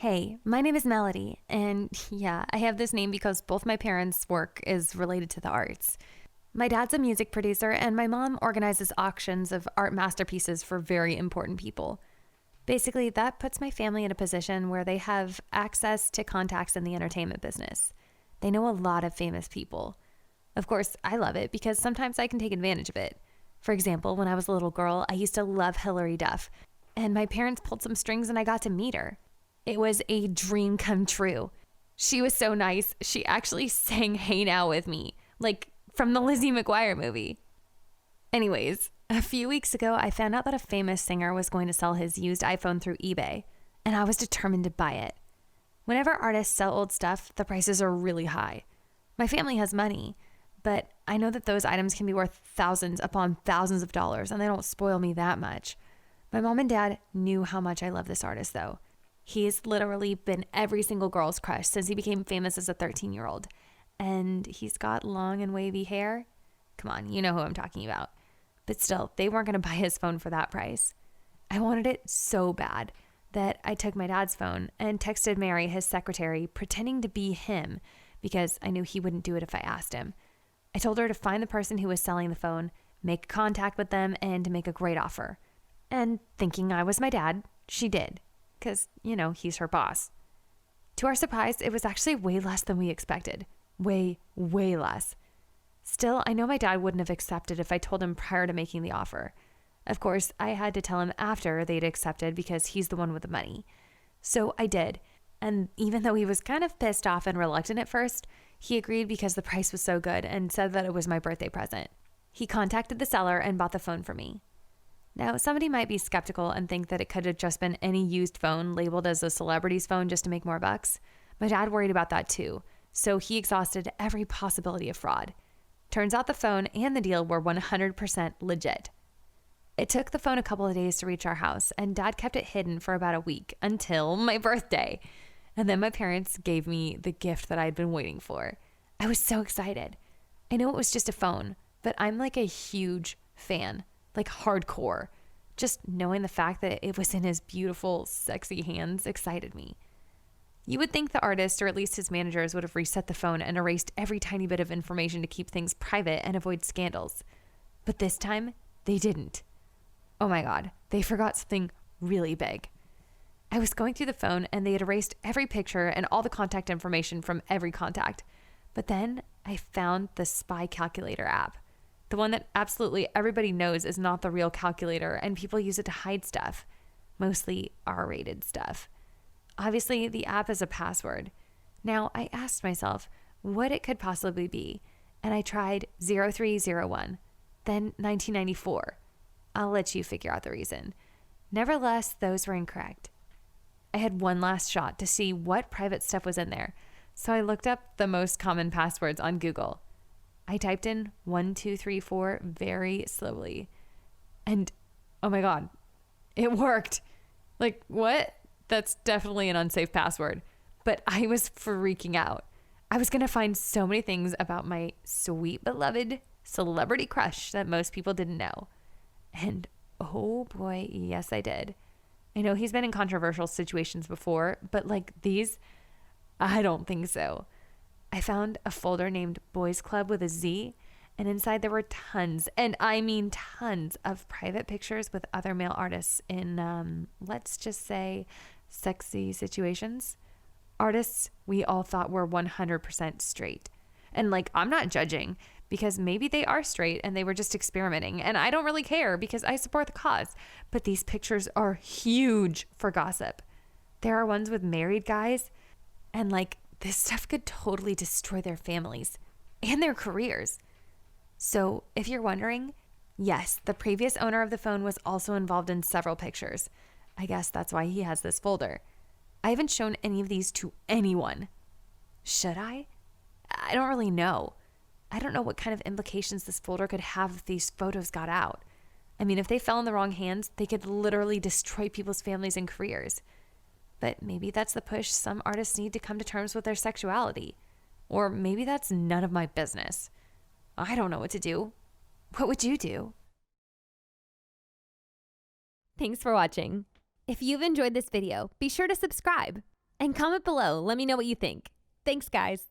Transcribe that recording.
Hey, my name is Melody, and yeah, I have this name because both my parents' work is related to the arts. My dad's a music producer, and my mom organizes auctions of art masterpieces for very important people. Basically, that puts my family in a position where they have access to contacts in the entertainment business. They know a lot of famous people. Of course, I love it because sometimes I can take advantage of it. For example, when I was a little girl, I used to love Hilary Duff, and my parents pulled some strings and I got to meet her. It was a dream come true. She was so nice. She actually sang Hey Now with me, like from the Lizzie Mcguire movie. Anyways, a few weeks ago, I found out that a famous singer was going to sell his used iPhone through eBay, and I was determined to buy it. Whenever artists sell old stuff, the prices are really high. My family has money, but I know that those items can be worth thousands upon thousands of dollars, and they don't spoil me that much. My mom and dad knew how much I love this artist, though. He's literally been every single girl's crush since he became famous as a 13-year-old. And he's got long and wavy hair. Come on, you know who I'm talking about. But still, they weren't going to buy his phone for that price. I wanted it so bad that I took my dad's phone and texted Mary, his secretary, pretending to be him because I knew he wouldn't do it if I asked him. I told her to find the person who was selling the phone, make contact with them, and to make a great offer. And thinking I was my dad, she did. Because, he's her boss. To our surprise, it was actually way less than we expected. Way, way less. Still, I know my dad wouldn't have accepted if I told him prior to making the offer. Of course, I had to tell him after they'd accepted because he's the one with the money. So I did. And even though he was kind of pissed off and reluctant at first, he agreed because the price was so good and said that it was my birthday present. He contacted the seller and bought the phone for me. Now, somebody might be skeptical and think that it could have just been any used phone labeled as a celebrity's phone just to make more bucks. My dad worried about that too, so he exhausted every possibility of fraud. Turns out the phone and the deal were 100% legit. It took the phone a couple of days to reach our house, and Dad kept it hidden for about a week until my birthday. And then my parents gave me the gift that I'd been waiting for. I was so excited. I know it was just a phone, but I'm like a huge fan. Like hardcore. Just knowing the fact that it was in his beautiful, sexy hands excited me. You would think the artist, or at least his managers, would have reset the phone and erased every tiny bit of information to keep things private and avoid scandals. But this time, they didn't. Oh my God, they forgot something really big. I was going through the phone and they had erased every picture and all the contact information from every contact. But then I found the spy calculator app. The one that absolutely everybody knows is not the real calculator, and people use it to hide stuff, mostly R-rated stuff. Obviously, the app is a password. Now, I asked myself what it could possibly be, and I tried 0301, then 1994. I'll let you figure out the reason. Nevertheless, those were incorrect. I had one last shot to see what private stuff was in there, so I looked up the most common passwords on Google. I typed in 1234 very slowly. And oh my God, it worked. Like, what? That's definitely an unsafe password. But I was freaking out. I was going to find so many things about my sweet, beloved celebrity crush that most people didn't know. And oh boy, yes, I did. I know he's been in controversial situations before, but like these, I don't think so. I found a folder named Boys Club with a Z, and inside there were tons, and I mean tons, of private pictures with other male artists in, let's just say, sexy situations. Artists we all thought were 100% straight. And like, I'm not judging, because maybe they are straight and they were just experimenting, and I don't really care because I support the cause. But these pictures are huge for gossip. There are ones with married guys, and like, this stuff could totally destroy their families and their careers. So if you're wondering, yes, the previous owner of the phone was also involved in several pictures. I guess that's why he has this folder. I haven't shown any of these to anyone. Should I? I don't really know. I don't know what kind of implications this folder could have if these photos got out. I mean, if they fell in the wrong hands, they could literally destroy people's families and careers. But maybe that's the push some artists need to come to terms with their sexuality. Or maybe that's none of my business. I don't know what to do. What would you do? Thanks for watching. If you've enjoyed this video, be sure to subscribe. And comment below. Let me know what you think. Thanks, guys.